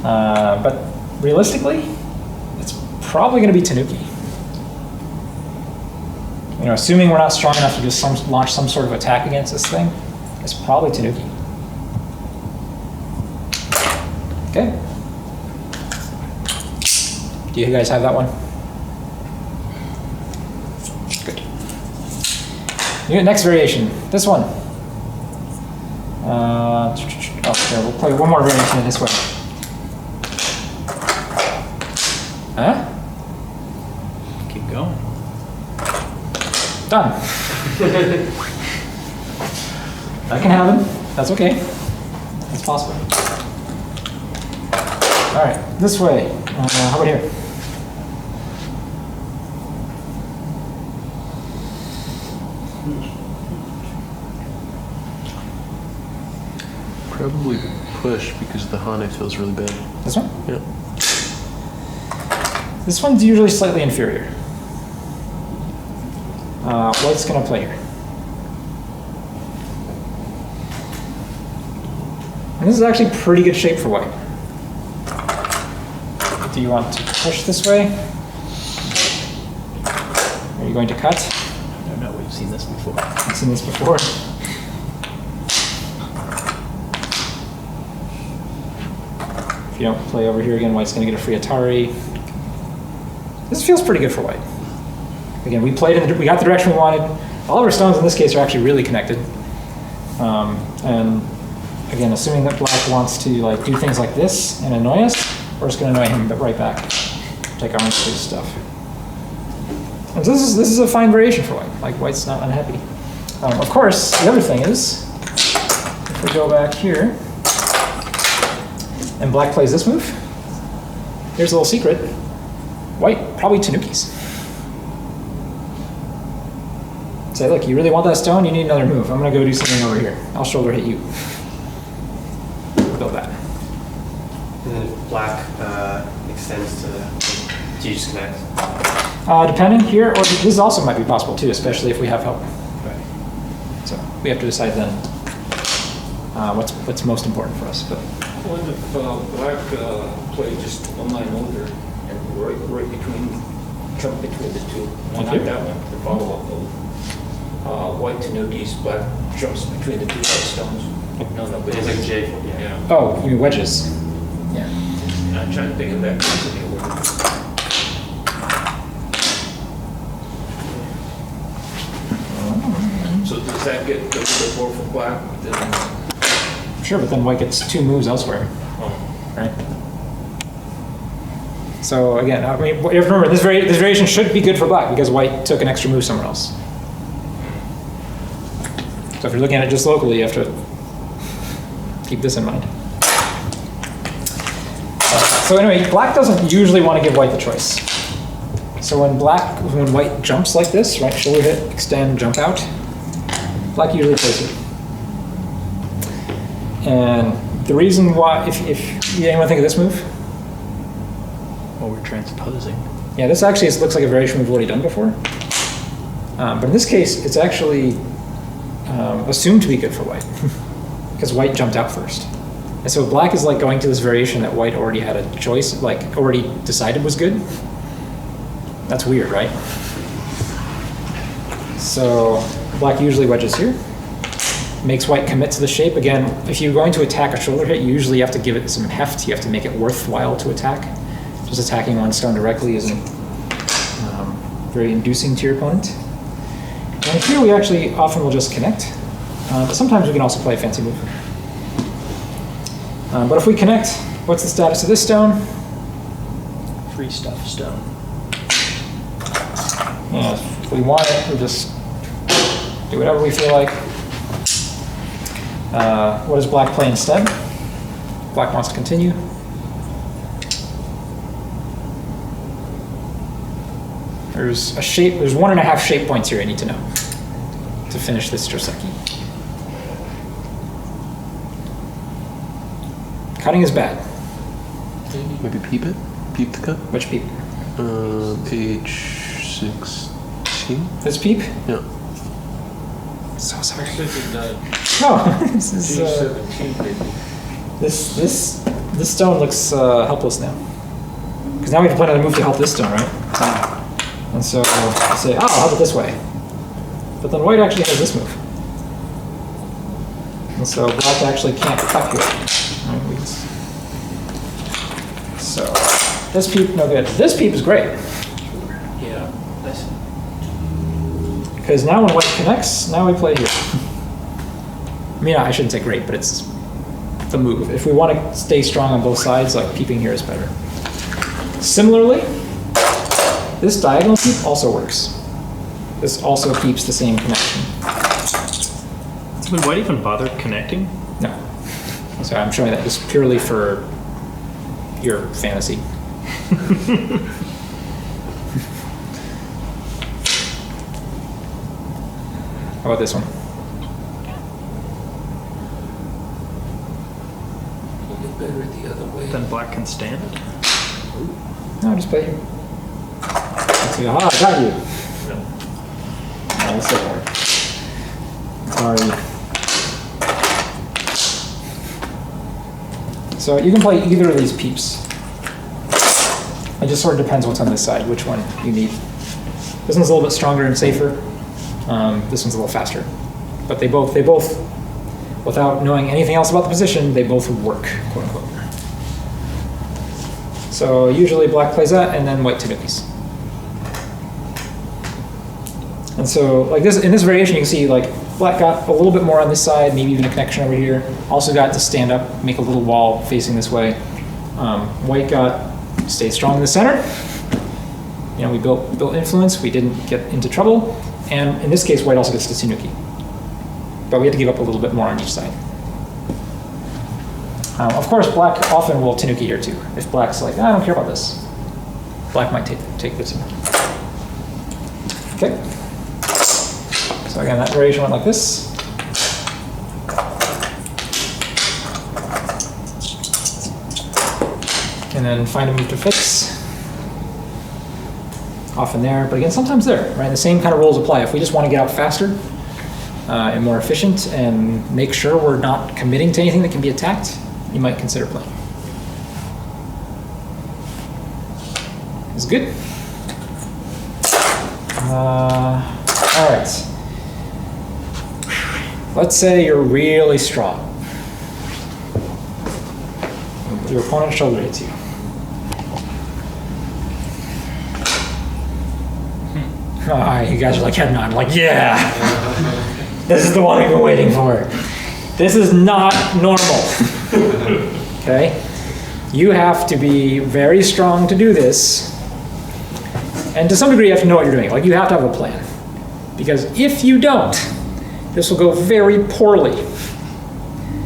But realistically, it's probably going to be Tanuki. Assuming we're not strong enough to just launch some sort of attack against this thing, it's probably Tanuki. Okay. Do you guys have that one? Good. Next variation, this one. Here, we'll play one more variation in this way. Huh? Keep going. Done. That can happen. That's okay. That's possible. All right, this way. How about here? Probably push because the Hane feels really bad. This one? Yeah. This one's usually slightly inferior. White's gonna play here. And this is actually pretty good shape for white. Do you want to push this way? Are you going to cut? I don't know, we've seen this before. I've seen this before. If you don't play over here again, white's going to get a free Atari. This feels pretty good for white. Again, we got the direction we wanted. All of our stones in this case are actually really connected. And again, assuming that black wants to do things like this and annoy us, we're just going to annoy him right back. Take our own stuff. And so this is a fine variation for white. White's not unhappy. Of course, the other thing is, if we go back here, and black plays this move, here's a little secret. White probably Tanukis. Say, look, you really want that stone? You need another move. I'm going to go do something over here. I'll shoulder hit you. Build that. And then if black extends to, do you just connect? Depending here, or this also might be possible too, especially if we have help. Right. So we have to decide then what's most important for us. But What if black played just one line over and right between, jump between the two? Not Okay. that one, the follow-up move. White Tanukis, black jumps between the two white stones. No, but It's like J, yeah. Yeah. oh, you mean wedges? Yeah. I'm trying to think of that constantly. So does that get a little bit more for black than? Sure, but then white gets 2 moves elsewhere, right? So again, I mean, you have to remember, this variation should be good for black because white took an extra move somewhere else. So if you're looking at it just locally, you have to keep this in mind. So anyway, black doesn't usually want to give white the choice. So when white jumps like this, right, shoulder hit, extend, jump out, black usually plays it. And the reason why, if anyone think of this move? Well, we're transposing. Yeah, this actually looks like a variation we've already done before. But in this case, it's actually assumed to be good for white because white jumped out first. And so black is like going to this variation that white already had a choice, like already decided was good. That's weird, right? So black usually wedges here. Makes white commit to the shape. Again, if you're going to attack a shoulder hit, you usually have to give it some heft. You have to make it worthwhile to attack. Just attacking one stone directly isn't very inducing to your opponent. And here we actually often will just connect. But sometimes we can also play a fancy move. But if we connect, what's the status of this stone? Free stuff stone. Yeah, if we want it, we just do whatever we feel like. What does black play instead? Black wants to continue. There's a shape, there's 1.5 shape points here I need to know to finish this Joseki. Cutting is bad. Maybe peep it? Peep the cut? Which peep? Page 16? This peep? Yeah. So sorry. Thinking Oh, this is G17 maybe. this stone looks helpless now. Because now we have to play another move to help this stone, right? And so I say, oh, I'll help it this way. But then white actually has this move. And so black actually can't cut here. Right, so this peep, no good. This peep is great. Yeah. Because now when white connects, now we play here. I mean, I shouldn't say great, but it's the move. If we want to stay strong on both sides, like peeping here is better. Similarly, this diagonal peep also works. This also keeps the same connection. Would white even bother connecting? No. So I'm showing that just purely for your fantasy. How about this one? We'll get better the other way. Then black can stand? No, just play here. Let's see. Ah, I got you. No. No, this doesn't work. Sorry. So you can play either of these peeps. It just sort of depends what's on this side, which one you need. This one's a little bit stronger and safer. This one's a little faster. But they both, without knowing anything else about the position, they both work, quote unquote. So usually black plays that, and then white Sibickies. And so, like this, in this variation, you can see like black got a little bit more on this side, maybe even a connection over here. Also got to stand up, make a little wall facing this way. White got stay strong in the center. You know, we built influence. We didn't get into trouble, and in this case, white also gets to Tsunuki. But we had to give up a little bit more on each side. Of course, black often will Tanuki here too. If black's like, I don't care about this, black might take this. Okay. So again, that variation went like this. And then find a move to fix. Often there, but again, sometimes there, right? The same kind of rules apply. If we just want to get out faster and more efficient and make sure we're not committing to anything that can be attacked, you might consider playing. Is good? All right. Let's say you're really strong. Your opponent's shoulder hits you. You guys are like head nodding, like, yeah. This is the one we've been waiting for. This is not normal. Okay? You have to be very strong to do this. And to some degree, you have to know what you're doing. Like, you have to have a plan. Because if you don't, this will go very poorly.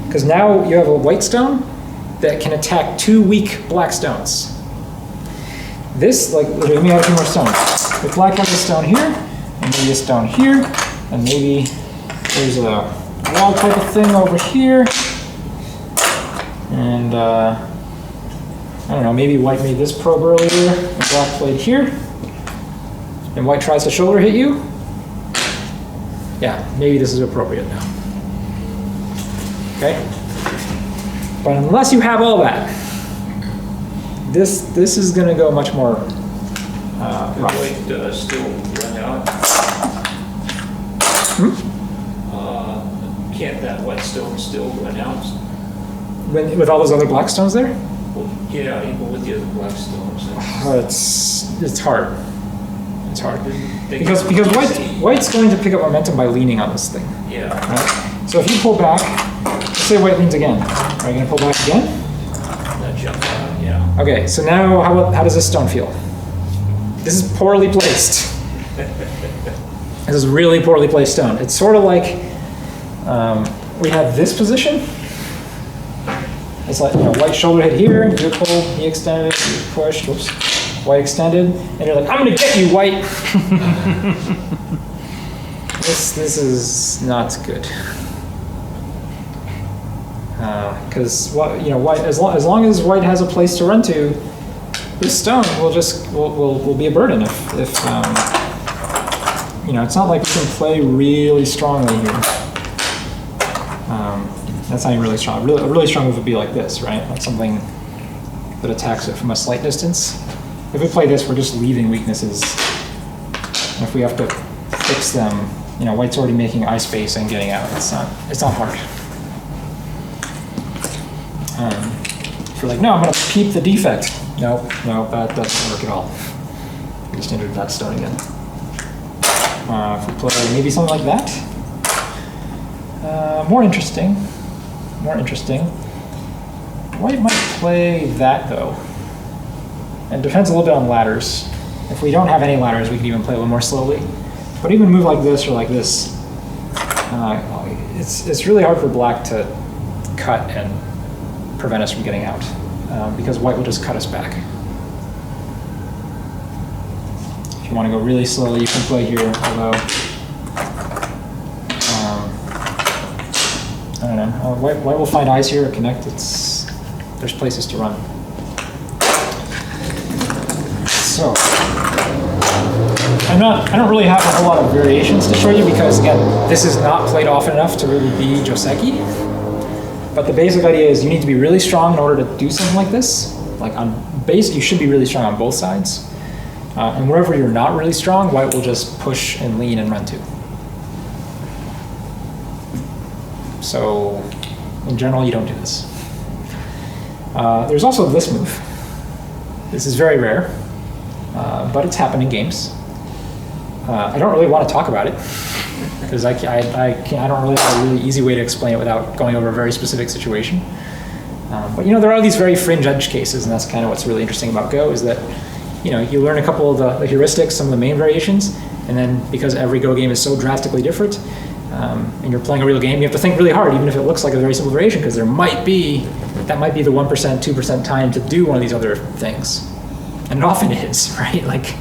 Because now you have a white stone that can attack 2 weak black stones. This, like, let me add a few more stones. If black has a stone here, and maybe a stone here, and maybe there's a wall type of thing over here, and I don't know, maybe white made this probe earlier, and black played here, and white tries to shoulder hit you. Yeah, maybe this is appropriate now. Okay? But unless you have all that, this is going to go much more rough. White still run out. Can't that white stone still run out? With all those other black stones there? Well, yeah, even with the other black stones. It's hard. It's hard. They Because white's going to pick up momentum by leaning on this thing. Yeah. Right? So if you pull back, let's say white leans again. Are you going to pull back again? That jump out, yeah. Okay, so now how does this stone feel? This is poorly placed. This is really poorly placed stone. It's sort of like we have this position. It's like, white shoulder hit here, you pulled, he extended, you pushed, whoops, white extended, and you're like, I'm gonna get you, white. This is not good. Because white, as long as white has a place to run to, this stone will be a burden if it's not like we can play really strongly here. That's not even really strong. A really strong move would be like this, right? Like something that attacks it from a slight distance. If we play this, we're just leaving weaknesses. And if we have to fix them, white's already making eye space and getting out. It's not hard. If you're like, no, I'm gonna peep the defect. No, that doesn't work at all. We just entered that stone again. If we play maybe something like that. More interesting. White might play that though. And it depends a little bit on ladders. If we don't have any ladders, we can even play a little more slowly. But even move like this or like this, it's really hard for black to cut and prevent us from getting out. Because white will just cut us back. If you want to go really slowly, you can play here, although I don't know. White will find eyes here or connect. There's places to run. So I don't really have a whole lot of variations to show you because again, this is not played often enough to really be Joseki. But the basic idea is you need to be really strong in order to do something like this. Like on base, you should be really strong on both sides. And wherever you're not really strong, white will just push and lean and run to. So, in general, you don't do this. There's also this move. This is very rare, but it's happened in games. I don't really want to talk about it because I don't really have a really easy way to explain it without going over a very specific situation. But there are these very fringe edge cases, and that's kind of what's really interesting about Go is that you learn a couple of the heuristics, some of the main variations, and then because every Go game is so drastically different. And you're playing a real game, you have to think really hard, even if it looks like a very simple variation, because that might be the 1%, 2% time to do one of these other things. And it often is, right? Like,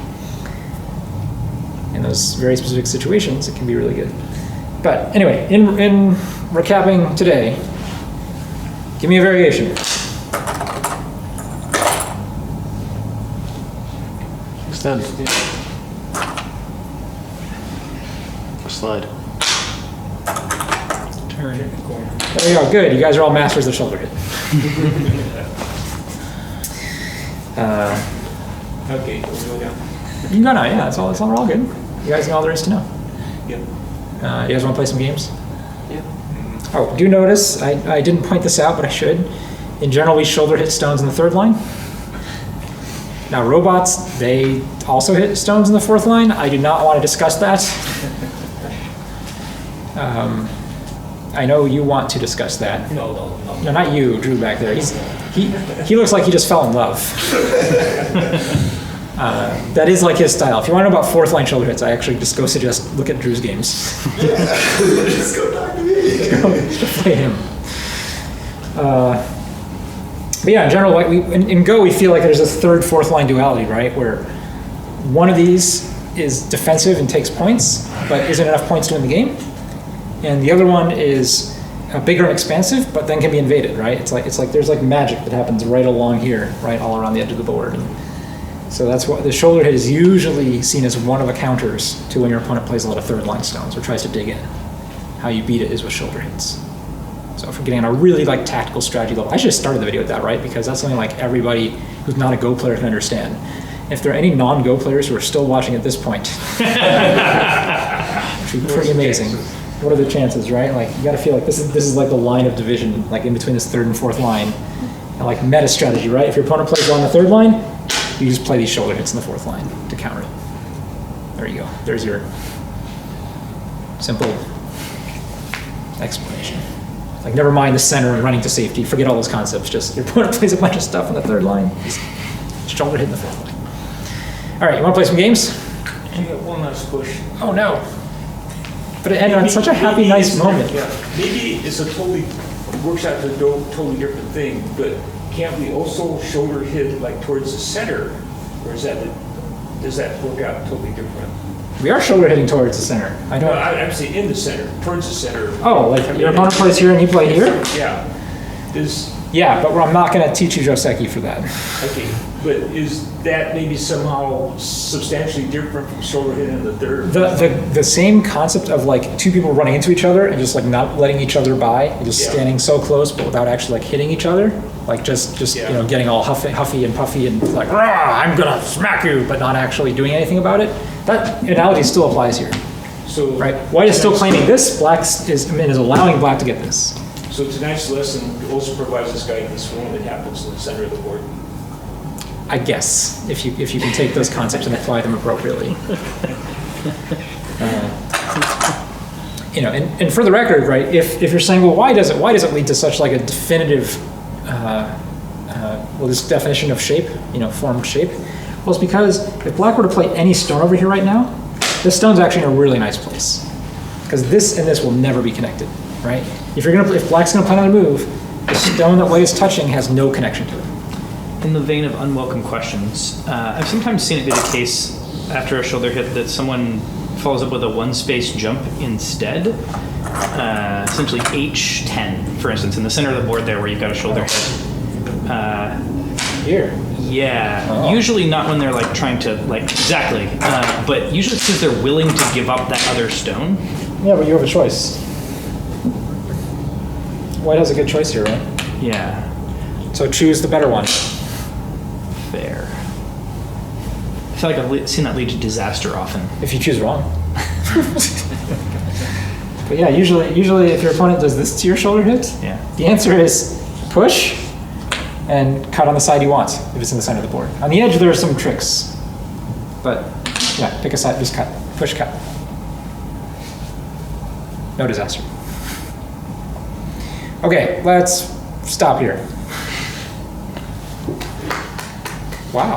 in those very specific situations, it can be really good. But anyway, in recapping today, give me a variation. Extend. Or slide. Turn. There you go, good. You guys are all masters of shoulder hit. Okay, we'll go down. You can go now, yeah, that's all, we're all good. You guys know all there is to know. Yep. You guys want to play some games? Yeah. Oh, do notice, I didn't point this out, but I should. In general, we shoulder hit stones in the third line. Now, robots, they also hit stones in the fourth line. I do not want to discuss that. I know you want to discuss that. No. No, not you, Drew back there. He looks like he just fell in love. That is like his style. If you want to know about fourth line shoulder hits, I actually just go suggest look at Drew's games. Just go talk to me. Go play him. But yeah, in general, like in Go, we feel like there's this third, fourth line duality, right? Where one of these is defensive and takes points, but isn't enough points to win the game. And the other one is bigger and expansive, but then can be invaded, right? It's like there's like magic that happens right along here, right, all around the edge of the board. And so that's what the shoulder hit is usually seen as one of the counters to when your opponent plays a lot of third line stones or tries to dig in. How you beat it is with shoulder hits. So if we're getting on a really like tactical strategy level, I should have started the video with that, right? Because that's something like everybody who's not a Go player can understand. If there are any non-Go players who are still watching at this point, which would be pretty amazing. What are the chances, right? Like you got to feel like this is like the line of division, like in between this third and fourth line, and like meta strategy, right? If your opponent plays on the third line, you just play these shoulder hits in the fourth line to counter it. There you go. There's your simple explanation. Like never mind the center and running to safety. Forget all those concepts. Just your opponent plays a bunch of stuff on the third line. Just shoulder hit in the fourth line. All right, you want to play some games? I got one last question. Oh no. But it ended on such a happy, nice moment. Yeah, maybe it's a totally, works out to a totally different thing, but can't we also shoulder hit like towards the center? Or does that work out totally different? We are shoulder hitting towards the center. I No, don't. I'm saying in the center, towards the center. Oh, like your opponent plays here and you play here? Yeah. Yeah, but I'm not going to teach you Joseki for that. Okay, but is that maybe somehow substantially different from shoulder hit in the third? The same concept of like two people running into each other and just like not letting each other by, and just standing so close but without actually like hitting each other, like just you know, getting all huffy and puffy and like, "Rah, I'm gonna smack you," but not actually doing anything about it. That analogy still applies here, So right? White is still claiming this, black is allowing black to get this. So tonight's lesson also provides us guidance for when it happens in the center of the board. I guess, if you can take those concepts and apply them appropriately. You know, and for the record, right, if you're saying, well, why does it lead to such like a definitive, this definition of shape, you know, formed shape? Well, it's because if black were to play any stone over here right now, this stone's actually in a really nice place. Because this and this will never be connected, right? If black's gonna plan on a move, the stone that white is touching has no connection to it. In the vein of unwelcome questions, I've sometimes seen it be the case after a shoulder hit that someone follows up with a one-space jump instead. Essentially H10, for instance, in the center of the board there where you've got a shoulder hit. Here. Yeah, Oh. Usually not when they're like trying to, like, exactly, but usually it's because they're willing to give up that other stone. Yeah, but you have a choice. White has a good choice here, right? Yeah, So choose the better one. fair. I feel like I've seen that lead to disaster often. If you choose wrong. But yeah, usually if your opponent does this to your shoulder hit, Yeah. the answer is push and cut on the side you want if it's in the center of the board. On the edge, there are some tricks. But yeah, pick a side, just cut. Push, cut. No disaster. Okay, let's stop here. Wow.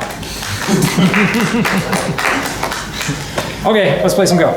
Okay, let's play some Go.